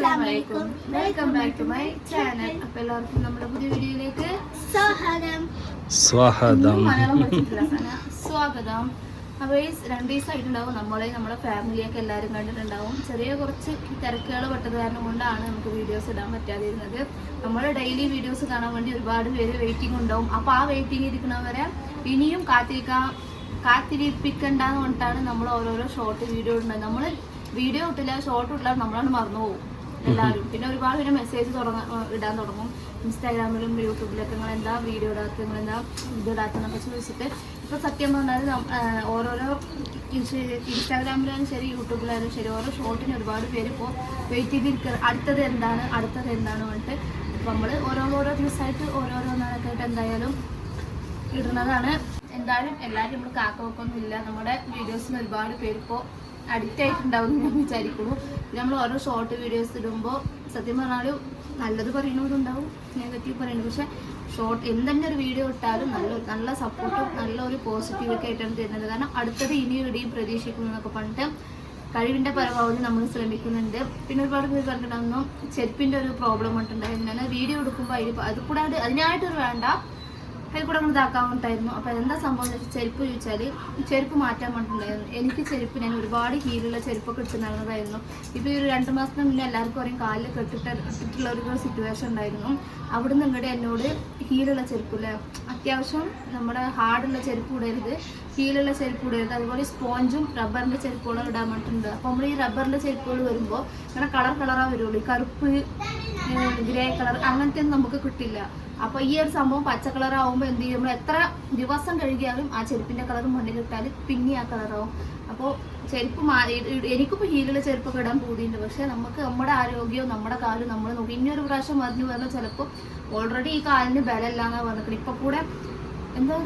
Assalamualaikum. Welcome back to my channel. അപ്പോൾ എല്ലാവർക്കും നമ്മുടെ പുതിയ വീഡിയോയിലേക്ക് സ്വാഗതം. മലയാളം പഠിച്ചിട്ടില്ല സ്വാഗതം. അപ്പോൾ ഈ 2 ദിവസമായിട്ടുണ്ടാവും നമ്മുടെ ഫാമിലിയൊക്കെ എല്ലാവരും കണ്ടിട്ടുണ്ടാവും. ചെറിയ കുറച്ച് തിരക്കുകൾ പെട്ടത് കാരണം കൊണ്ടാണ് നമുക്ക് വീഡിയോസ് ഇടാൻ പറ്റാതിരുന്നത്. നമ്മൾ ഡെയിലി വീഡിയോസ് കാണാൻ വേണ്ടി ഒരുപാട് പേര് വെയിറ്റിംഗ് ഉണ്ടാവും. അപ്പോൾ ആ വെയിറ്റിംഗ് ഇരിക്കുന്നവരെ ഇനിയും കാത്തിരിപ്പിക്കണ്ടെന്ന് പറഞ്ഞിട്ടാണ് നമ്മൾ ഓരോരോ ഷോർട്ട് വീഡിയോ ഇടുന്നത്. നമ്മൾ വീഡിയോ ഇട്ടില്ല ഷോർട്ട് ഇട്ടില്ല നമ്മളാണ് മറന്നു പോകും എല്ലാവരും. പിന്നെ ഒരുപാട് പേര് മെസ്സേജ് ഇടാൻ തുടങ്ങും. ഇൻസ്റ്റാഗ്രാമിലും യൂട്യൂബിലൊക്കെ നിങ്ങൾ എന്താ വീഡിയോ ഇടാത്ത നിങ്ങൾ എന്താ ഇത് ഇടാത്തെന്നൊക്കെ ചോദിച്ചിട്ട് ഇപ്പോൾ സത്യം പറഞ്ഞാൽ ഓരോരോ ഇൻസ്റ്റാഗ്രാമിലായാലും ശരി യൂട്യൂബിലായാലും ശരി ഓരോ ഷോർട്ടിന് ഒരുപാട് പേര് ഇപ്പോൾ വെയിറ്റ് ചെയ്തിരിക്കുക അടുത്തത് എന്താണ് പറഞ്ഞിട്ട് അപ്പോൾ നമ്മൾ ഓരോ ദിവസമായിട്ട് ഓരോന്നാളൊക്കെ ആയിട്ട് എന്തായാലും ഇടുന്നതാണ്. എന്തായാലും എല്ലാവരും നമ്മൾ കാക്കവെക്കൊന്നും ഇല്ല. നമ്മുടെ വീഡിയോസിന് ഒരുപാട് പേര് ഇപ്പോൾ അഡിക്റ്റ് ആയിട്ടുണ്ടാവും എന്ന് ഞാൻ വിചാരിക്കുന്നു. നമ്മൾ ഓരോ ഷോർട്ട് വീഡിയോസ് ഇടുമ്പോൾ സത്യം പറഞ്ഞാലും നല്ലത് പറയുന്നവരുണ്ടാവും, നെഗറ്റീവ് പറയുന്നത്. പക്ഷേ ഷോർട്ട് എന്തെങ്കിലും ഒരു വീഡിയോ ഇട്ടാലും നല്ല സപ്പോർട്ടും നല്ലൊരു പോസിറ്റീവൊക്കെ ആയിട്ടാണ് തരുന്നത്. കാരണം അടുത്തത് ഇനിയും പ്രതീക്ഷിക്കുന്നു എന്നൊക്കെ പറഞ്ഞിട്ട് കഴിവിൻ്റെ പരമാവധി നമ്മൾ ശ്രമിക്കുന്നുണ്ട്. പിന്നെ ഒരുപാട് പേര് പറഞ്ഞിട്ടുണ്ടായിരുന്നു ചെരുപ്പിൻ്റെ ഒരു പ്രോബ്ലം ആയിട്ടുണ്ടായിരുന്നു. ഞാൻ വീഡിയോ എടുക്കുമ്പോൾ അത് കൂടാതെ അതിനായിട്ടൊരു വേണ്ട അതിൽ കൂടെ നമ്മൾ ഇതാക്കാൻ വേണ്ടിയിട്ടായിരുന്നു. അപ്പോൾ എന്താ സംഭവം എന്ന് വെച്ചാൽ ചെരുപ്പ് ചോദിച്ചാൽ ചെരുപ്പ് മാറ്റാൻ വേണ്ടിയിട്ടുണ്ടായിരുന്നു. എനിക്ക് ചെരുപ്പ് ഞാൻ ഒരുപാട് ഹീലുള്ള ചെരുപ്പൊക്കെ ഇട്ടുണ്ടായിരുന്നതായിരുന്നു. ഇപ്പോൾ ഈ ഒരു 2 മാസത്തിന് മുന്നേ എല്ലാവർക്കും പറയും കാലിൽ കെട്ടിട്ടുള്ള ഒരു സിറ്റുവേഷൻ ഉണ്ടായിരുന്നു. അവിടുന്ന് ഇങ്ങോട്ട് എന്നോട് ഹീലുള്ള ചെരുപ്പില്ല, അത്യാവശ്യം നമ്മുടെ ഹാർഡുള്ള ചെരുപ്പ് ഇടരുത്, ഹീലുള്ള ചെരുപ്പ് ഇടരുത്, അതുപോലെ സ്പോഞ്ചും റബ്ബറിൻ്റെ ചെരുപ്പുകളും ഇടാൻ വേണ്ടിയിട്ടുണ്ട്. അപ്പോൾ നമ്മൾ ഈ റബ്ബറിൻ്റെ ചെരുപ്പുകൾ വരുമ്പോൾ ഇങ്ങനെ കളറാണ് വരുള്ളൂ. ഈ കറുപ്പ് ഗ്രേ കളർ അങ്ങനത്തെ ഒന്നും നമുക്ക് കിട്ടില്ല. അപ്പോൾ ഈ ഒരു സംഭവം പച്ച കളറാവുമ്പോൾ എന്ത് ചെയ്യും, നമ്മൾ എത്ര ദിവസം കഴുകിയാലും ആ ചെരുപ്പിൻ്റെ കളർ മണ്ണിലിട്ടാൽ പിന്നെ ആ കളറാവും. അപ്പോൾ ചെരുപ്പ് എനിക്കിപ്പോൾ ഹീലുള്ള ചെരുപ്പൊക്കെ ഇടാൻ പൂതിയുണ്ട്. പക്ഷേ നമുക്ക് നമ്മുടെ ആരോഗ്യവും നമ്മുടെ കാലും നമ്മൾ നോക്കി ഇനിയൊരു പ്രാവശ്യം മറിഞ്ഞു പറഞ്ഞാൽ ചിലപ്പോൾ ഓൾറെഡി ഈ കാലിന് ബലമില്ലാന്നാണ് പറഞ്ഞിട്ട് ഇപ്പോൾ കൂടെ എന്താ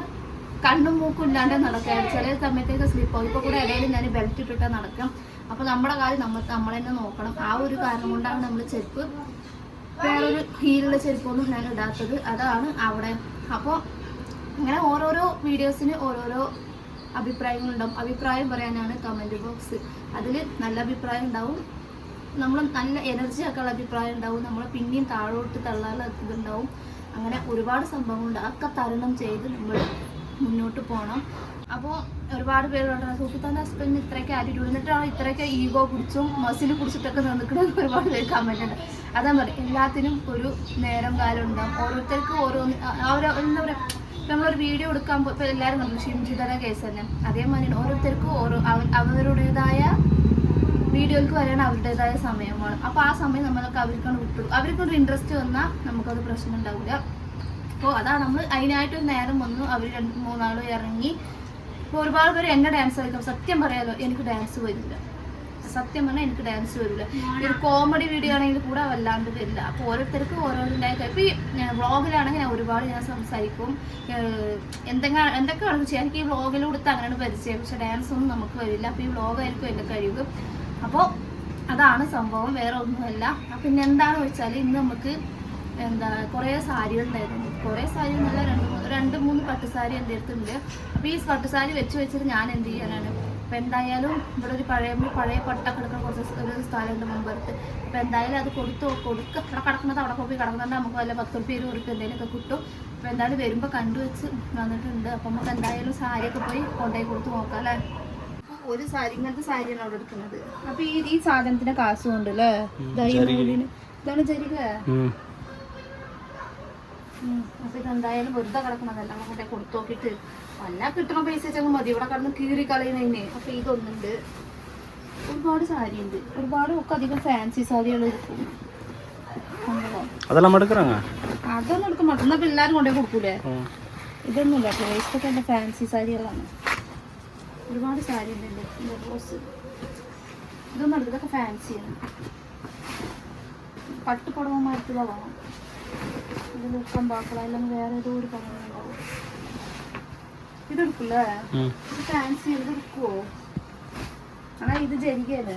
കണ്ണും മൂക്കും ഇല്ലാണ്ട് നടക്കുകയാണ്. ചില സമയത്തേക്ക് സ്ലിപ്പാവും. ഇപ്പോൾ കൂടെ ഇടയിൽ ഞാൻ ബെൽറ്റ് ഇട്ടിട്ടാണ് നടക്കാം. അപ്പോൾ നമ്മുടെ കാര്യം നമ്മൾ തന്നെ നോക്കണം. ആ ഒരു കാരണം കൊണ്ടാണ് നമ്മൾ ചെരുപ്പ് വേറൊരു ഹീലുള്ള ചെരുപ്പൊന്നും ഞാൻ ഇടാത്തത്. അതാണ് അവിടെ. അപ്പോൾ ഇങ്ങനെ ഓരോരോ വീഡിയോസിന് ഓരോരോ അഭിപ്രായങ്ങളുണ്ടാവും. അഭിപ്രായം പറയാനാണ് കമൻറ്റ് ബോക്സ്. അതിൽ നല്ല അഭിപ്രായം ഉണ്ടാവും, നമ്മൾ നല്ല എനർജി ഒക്കെ ഉള്ള അഭിപ്രായം ഉണ്ടാവും, നമ്മൾ പിന്നെയും താഴോട്ട് തള്ളാനുള്ള ഇതുണ്ടാവും. അങ്ങനെ ഒരുപാട് സംഭവങ്ങളുണ്ട്. അതൊക്കെ തരണം ചെയ്ത് നമ്മൾ മുന്നോട്ട് പോകണം. അപ്പോൾ ഒരുപാട് പേര് പറഞ്ഞു സൂഫിത്താൻ്റെ ഹസ്ബൻഡിന് ഇത്രയൊക്കെ ആറ്റിറ്റ്യൂഡ് എന്നിട്ടാണ് ഇത്രയൊക്കെ ഈഗോ പിടിച്ചും മസിൽ പിടിച്ചിട്ടൊക്കെ നിൽക്കുന്നത് ഒരുപാട് പേര് കമൻറ്റ് ഉണ്ട്. അതാ പറയും എല്ലാത്തിനും ഒരു നേരം കാലം ഉണ്ടാകും. ഓരോരുത്തർക്കും എന്താ പറയുക, നമ്മളൊരു വീഡിയോ എടുക്കാൻ ഇപ്പോൾ എല്ലാവരും കണ്ടു ഷിംജിതയുടെ കേസ് തന്നെ അതേമാതിരി ഓരോരുത്തർക്കും അവരുടേതായ വീഡിയോയ്ക്ക് വരാൻ അവരുടേതായ സമയമാണ്. അപ്പോൾ ആ സമയം നമ്മളൊക്കെ അവർക്കൊരു ഇൻട്രസ്റ്റ് വന്നാൽ നമുക്കത് പ്രശ്നം ഉണ്ടാവില്ല. അപ്പോൾ അതാണ് നമ്മൾ അതിനായിട്ടൊരു നേരം വന്നു. അവർ 2-3 ആൾ ഇറങ്ങി. ഇപ്പോൾ ഒരുപാട് പേര് എന്നെ ഡാൻസ് കളിക്കും. സത്യം പറയാലോ എനിക്ക് ഡാൻസ് വരില്ല. സത്യം പറഞ്ഞാൽ എനിക്ക് ഡാൻസ് വരില്ല. ഒരു കോമഡി വീഡിയോ ആണെങ്കിൽ കൂടെ വല്ലാണ്ട് വരില്ല. അപ്പോൾ ഓരോരുത്തർക്ക് ഓരോരുണ്ടായിട്ട് ഇപ്പോൾ ഈ വ്ളോഗിലാണെങ്കിൽ ഞാൻ സംസാരിക്കും, എന്തൊക്കെ കളിച്ച് ചെയ്യാം. എനിക്ക് ഈ വ്ളോഗിലൂടെ അങ്ങനെയാണ് പരിചയം. പക്ഷേ ഡാൻസ് ഒന്നും നമുക്ക് വരില്ല. അപ്പോൾ ഈ വ്ളോഗായിരിക്കും എൻ്റെ കഴിവ്. അപ്പോൾ അതാണ് സംഭവം, വേറെ ഒന്നുമല്ല. പിന്നെ എന്താണെന്ന് വെച്ചാൽ ഇന്ന് നമുക്ക് കുറേ സാരികളുണ്ടായിരുന്നു. കുറേ സാരി നല്ല 2-3 പട്ടുസാരി എൻ്റെ അടുത്തുണ്ട്. അപ്പോൾ ഈ പട്ടുസാരി വെച്ചിട്ട് ഞാൻ എന്ത് ചെയ്യാനാണ്. അപ്പോൾ എന്തായാലും ഇവിടെ ഒരു പഴയ പട്ടൊക്കെ എടുക്കുന്ന ഒരു സ്ഥലമുണ്ട് മുമ്പടുത്ത്. അപ്പോൾ എന്തായാലും അത് കൊടുക്കുക അവിടെ കിടക്കുന്നത് അവിടെ പോയി കിടക്കുന്നുണ്ട്. നമുക്ക് വല്ല 10 രൂപ 20 രൂപ എന്തെങ്കിലുമൊക്കെ കിട്ടും. അപ്പോൾ എന്തായാലും വരുമ്പോൾ കണ്ടുവെച്ച് വന്നിട്ടുണ്ട്. അപ്പോൾ നമുക്ക് എന്തായാലും സാരിയൊക്കെ പോയി കൊണ്ടുപോയി കൊടുത്ത് നോക്കാം അല്ലേ. ഒരു സാരി ഇങ്ങനത്തെ സാരിയാണ് അവിടെ എടുക്കുന്നത്. അപ്പോൾ ഈ സാധനത്തിന്റെ കാശും ഉണ്ട് അല്ലേ. ഇതാണ് ജരിക. അപ്പോൾ ഇതെന്തായാലും വെറുതെ കിടക്കണതല്ല, അങ്ങോട്ടെ കൊടുത്തു നോക്കിയിട്ട് വല്ല കിട്ടണ പൈസ വെച്ചങ്ങ് മതി. ഇവിടെ കിടന്ന് കീറി കളയുന്നതിന്. അപ്പോൾ ഇതൊന്നുണ്ട്, ഒരുപാട് സാരി ഉണ്ട്, ഒരുപാട് ഒക്കെ അധികം ഫാൻസി സാരികൾ ഇരിക്കും. അതൊന്നും എടുക്കാൻ മാറ്റുന്ന പിള്ളേരും കൊണ്ടേ കൊടുക്കൂലേ. ഇതൊന്നുമില്ല ടേസ്റ്റൊക്കെ എൻ്റെ ഫാൻസി സാരികളാണ്. ഒരുപാട് സാരി ഉണ്ട്. റോസ് ഇതൊന്നും എടുക്കും, ഇതൊക്കെ ഫാൻസിയാണ്. പട്ടുപടവന്മാർക്കുള്ളതാണ്. ഇത് നിൽക്കാൻ പാക്കള അല്ലെങ്കിൽ വേറെ ഏതോ ഒരു പടവുണ്ടാവും. ഇതെടുക്കില്ലേ, ഇത് ഫാൻസി. ഇതെടുക്കുവോ? ആണോ ഇത് ജരികയാണ്.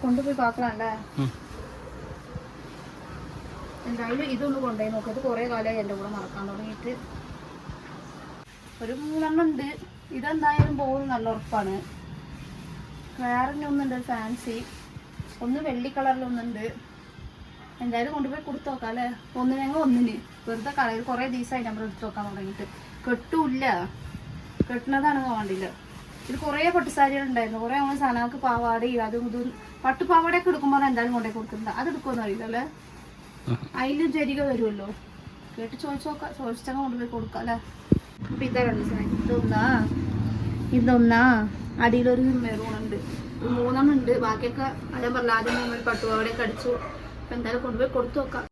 കൊണ്ടുപോയി പാക്കളല്ലേ. എന്തായാലും ഇതൊന്ന് കൊണ്ടുപോയി നോക്കാം. ഇത് കുറേ കാലമായി എൻ്റെ കൂടെ നടക്കാൻ തുടങ്ങിയിട്ട്. ഒരു 3 എണ്ണം ഉണ്ട്. ഇതെന്തായാലും പോകുന്നത് നല്ല ഉറപ്പാണ്. വേറെ ഒന്നുണ്ട് ഫാൻസി. ഒന്ന് വെള്ളി കളറിലൊന്നുണ്ട്. എന്തായാലും കൊണ്ടുപോയി കൊടുത്തു നോക്കാം അല്ലേ. ഒന്നിന് വെറുതെ കളർ. കുറേ ദിവസമായി നമ്മൾ എടുത്ത് നോക്കാൻ തുടങ്ങിയിട്ട്. കെട്ടൂല്ല, കെട്ടുന്നതാണെന്ന് വേണ്ടില്ല. ഇത് കുറേ പട്ടുസാരികൾ ഉണ്ടായിരുന്നു. കുറേ നമ്മൾ സനാക്ക് പാവാടയും അതും ഇതും പട്ടുപാവാടയൊക്കെ എടുക്കുമ്പോൾ എന്തായാലും കൊണ്ടുപോയി കൊടുക്കുന്നുണ്ട്. അത് എടുക്കുമെന്ന് അറിയില്ല അല്ലേ. അതിലും ജരിക വരുമല്ലോ. കേട്ട് ചോദിച്ചൊക്കെ കൊണ്ടുപോയി കൊടുക്കാം അല്ലേ. അപ്പം ഇതാ രണ്ട് സാധനം. ഇതൊന്നാ അടിയിലൊരു മെറൂണുണ്ട്. 3 ഉണ്ട്. ബാക്കിയൊക്കെ അതേ പറഞ്ഞ ആദ്യം നമ്മൾ പട്ടുപാവാടയൊക്കെ അടിച്ചു. അപ്പം എന്തായാലും കൊണ്ടുപോയി കൊടുത്തു നോക്കാം.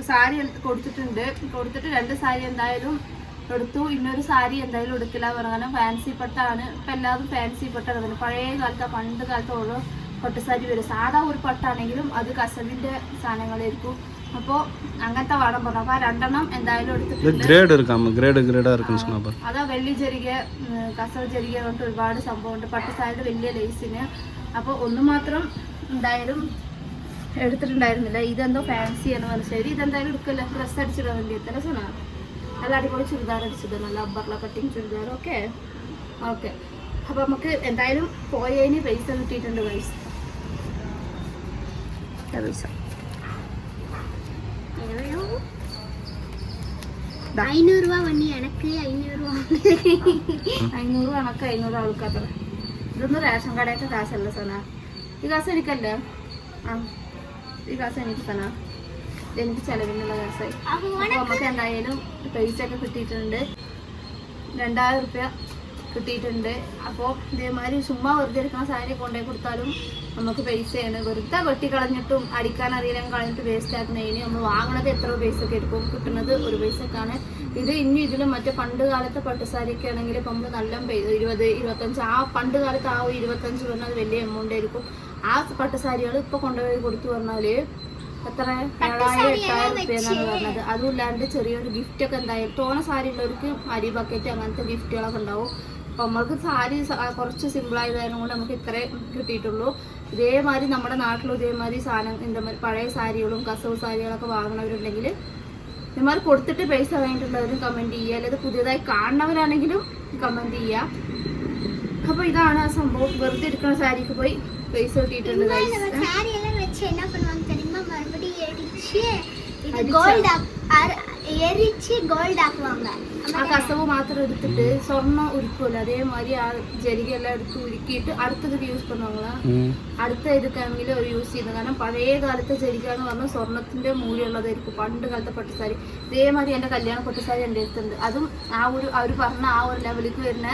സാരി കൊടുത്തിട്ടുണ്ട്. കൊടുത്തിട്ട് 2 സാരി എന്തായാലും എടുത്തു. ഇന്നൊരു സാരി എന്തായാലും എടുക്കില്ല പറഞ്ഞു. കാരണം ഫാൻസി പട്ടാണ്. ഇപ്പം എല്ലാവരും ഫാൻസി പട്ടാണ് വരുന്നത്. പഴയ കാലത്ത് പണ്ട് കാലത്ത് ഓരോ പട്ടുസാരി വരും. സാധാ ഒരു പട്ടാണെങ്കിലും അത് കസവിന്റെ സാധനങ്ങളായിരിക്കും. അപ്പോൾ അങ്ങനത്തെ വേണം പറഞ്ഞു. അപ്പോൾ ആ 2 എന്തായാലും എടുത്തിട്ടുണ്ട്. അതാ വെള്ളി ജരിക, കസവ് ജരിക കൊണ്ട് ഒരുപാട് സംഭവമുണ്ട്. പട്ടുസാരിയുടെ വലിയ ലേസിന്. അപ്പോൾ ഒന്ന് മാത്രം എന്തായാലും എടുത്തിട്ടുണ്ടായിരുന്നില്ല. ഇതെന്തോ ഫാൻസിയാണ് മനസ്സിലായി. ഇതെന്തായാലും എടുക്കില്ല. ഡ്രസ്സ് അടിച്ചിടാൻ വേണ്ടി എത്ര സാധനം. നല്ല അടിപൊളി ചുരിദാർ അടിച്ചത്, നല്ല അബ്ബർല കട്ടിങ് ചുരിദാർ. ഓക്കെ. അപ്പോൾ നമുക്ക് എന്തായാലും പോയതിന് പൈസ കിട്ടിയിട്ടുണ്ട്. പൈസ 500 രൂപ വണ്ടി എനക്ക് 500 രൂപ 500 കണക്ക് 500 ആൾക്കാത്ര. ഇതൊന്നും റേഷൻ കടയൊക്കെ കാശല്ല സന. ഈ കാശ് എനിക്കല്ലേ. ഈ കാശ് എനിക്ക് സന. എനിക്ക് ചെലവിനുള്ള കാശായി. അപ്പോൾ നമുക്ക് എന്തായാലും പൈസ ഒക്കെ കിട്ടിയിട്ടുണ്ട്. 2000 രൂപ കിട്ടിയിട്ടുണ്ട്. അപ്പോൾ ഇതേമാതിരി ചുമ്മാ വെറുതെ എടുക്കുന്ന സാരി കൊണ്ടുപോയി കൊടുത്താലും നമുക്ക് പൈസയാണ്. വെറുതെ വെട്ടിക്കളഞ്ഞിട്ടും അടിക്കാൻ അറിയില്ലെങ്കിൽ കളഞ്ഞിട്ട് വേസ്റ്റ് ആക്കുന്നതിന് നമ്മൾ വാങ്ങണത് എത്ര പൈസയൊക്കെ എടുക്കും, കിട്ടുന്നത് 1 പൈസക്കാണ്. ഇത് ഇനി ഇതിലും മറ്റേ പണ്ട് കാലത്തെ പട്ടുസാരിയൊക്കെ ആണെങ്കിൽ ഇപ്പം നമ്മൾ നല്ല 20, 25 ആ പണ്ട് കാലത്ത് ആ 25 പറഞ്ഞാൽ അത് വലിയ എമൗണ്ട് ആയിരിക്കും. ആ പട്ടുസാരികൾ ഇപ്പോൾ കൊണ്ടുപോയി കൊടുത്തു പറഞ്ഞാൽ എത്ര 7000, 8000 രൂപ എന്നാണ് പറഞ്ഞത്. അതുമില്ലാണ്ട് ചെറിയൊരു ഗിഫ്റ്റൊക്കെ എന്തായാലും തോന സാരി ഉള്ളവർക്ക് അരി ബക്കറ്റ് അങ്ങനത്തെ ഗിഫ്റ്റുകളൊക്കെ ഉണ്ടാവും. അപ്പം നമ്മൾക്ക് സാരി കുറച്ച് സിമ്പിളായതായതുകൊണ്ട് കൊണ്ട് നമുക്ക് ഇത്രേ കിട്ടിയിട്ടുള്ളൂ. ഇതേമാതിരി നമ്മുടെ നാട്ടിലും ഇതേമാതിരി സാധനം ഇതേമാതിരി പഴയ സാരികളും കസവ് സാരികളൊക്കെ വാങ്ങണവരുണ്ടെങ്കിൽ ഇതേമാതിരി കൊടുത്തിട്ട് പൈസ വേണ്ടിയിട്ടുള്ളവരും കമൻറ്റ് ചെയ്യുക. അല്ലെങ്കിൽ പുതിയതായി കാണുന്നവരാണെങ്കിലും കമൻറ്റ് ചെയ്യുക. അപ്പോൾ ഇതാണ് ആ സംഭവം. വെറുതെ എടുക്കുന്ന സാരിക്ക് പോയി പൈസ കിട്ടിയിട്ടുണ്ട്. ആ കസവ് മാത്രം എടുത്തിട്ട് സ്വർണ്ണം ഉരുക്കുമല്ലോ അതേമാതിരി ആ ജരികെല്ലാം എടുത്ത് ഉരുക്കിയിട്ട് അടുത്തത് യൂസ് பண்ணுவாங்களா. അടുത്ത ഇതൊക്കെയാണെങ്കിൽ ഒരു യൂസ് ചെയ്യുന്നത്. കാരണം പഴയ കാലത്തെ ജരിക എന്ന് പറഞ്ഞാൽ സ്വർണത്തിന്റെ മൂല്യമുള്ളതായിരിക്കും പണ്ട് കാലത്തെ പട്ടുസാരി. ഇതേമാതിരി എൻ്റെ കല്യാണ പട്ടുസാരി എൻ്റെ അടുത്തുണ്ട്. അതും അവർ പറഞ്ഞ ആ ഒരു ലെവലിലേക്ക് വരുന്ന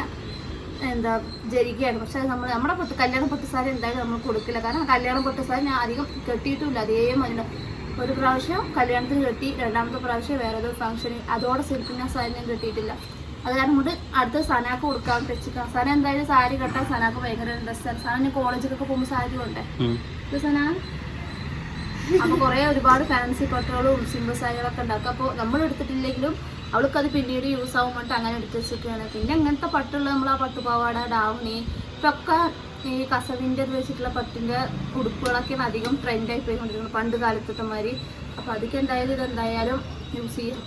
എന്താ ജരികയാണ്. പക്ഷെ നമ്മുടെ കല്യാണ പട്ടുസാരി എന്തായാലും നമ്മൾ കൊടുക്കില്ല. കാരണം കല്യാണ പട്ടുസാരി ഞാൻ അധികം കെട്ടിയിട്ടുമില്ല. അതേമാതിരി ഒരു പ്രാവശ്യം കല്യാണത്തിന് കെട്ടി, 2ാമത്തെ പ്രാവശ്യം വേറെ ഏതോ ഫംഗ്ഷന് അതോടെ ശരിക്കും ഞാൻ സാരി ഞാൻ കെട്ടിയിട്ടില്ല. അത് കാരണം കൊണ്ട് അടുത്ത സനാക്ക് കൊടുക്കാൻ വെച്ചിരിക്കാം. സന എന്തായാലും സാരി കെട്ടാൻ സനാക്ക് ഭയങ്കര ഇൻട്രസ്റ്റ്. സന ഞാൻ കോളേജിലൊക്കെ പോകുമ്പോൾ സാരി കൊണ്ടേ സന. അപ്പോൾ ഒരുപാട് ഫാൻസി പട്ടുകളും സിമ്പിൾ സാരികളൊക്കെ ഉണ്ടാക്കും. അപ്പോൾ നമ്മൾ എടുത്തിട്ടില്ലെങ്കിലും അവൾക്കത് പിന്നീട് യൂസ് ആവാൻ വേണ്ടിയിട്ട് അങ്ങനെ എടുത്ത് വെച്ചിരിക്കുകയാണ്. പിന്നെ അങ്ങനത്തെ പട്ടുള്ള നമ്മൾ ആ പട്ടുപാവാട, ഡാവണി ഇതൊക്കെ ഈ കസവിൻ്റെ വെച്ചിട്ടുള്ള പട്ടിൻ്റെ ഉടുപ്പുകളൊക്കെയാണ് അധികം ട്രെൻഡായി പോയിക്കൊണ്ടിരിക്കുന്നത് പണ്ട് കാലത്തെ മാതിരി. അപ്പോൾ അതൊക്കെ എന്തായാലും ഇതെന്തായാലും യൂസ് ചെയ്യും.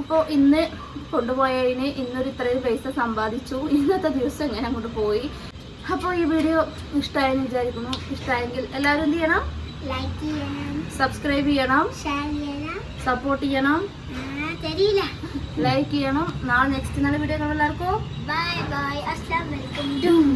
അപ്പോൾ ഇന്ന് കൊണ്ടുപോയതിന് ഇന്നൊരു ഇത്രയും പൈസ സമ്പാദിച്ചു. ഇന്നത്തെ ദിവസം ഇങ്ങനെ അങ്ങോട്ട് പോയി. അപ്പോൾ ഈ വീഡിയോ ഇഷ്ടമായെന്ന് വിചാരിക്കുന്നു. ഇഷ്ടമായെങ്കിൽ എല്ലാവരും എന്ത് ചെയ്യണം? ലൈക്ക് ചെയ്യണം, സബ്സ്ക്രൈബ് ചെയ്യണം, ഷെയർ ചെയ്യണം, സപ്പോർട്ട് ചെയ്യണം, ലൈക്ക് ചെയ്യണം. നാളെ നെക്സ്റ്റ് നല്ല വീഡിയോ കാണാം. എല്ലാവർക്കും ബൈ ബൈ. അസ്സലാമു അലൈക്കും.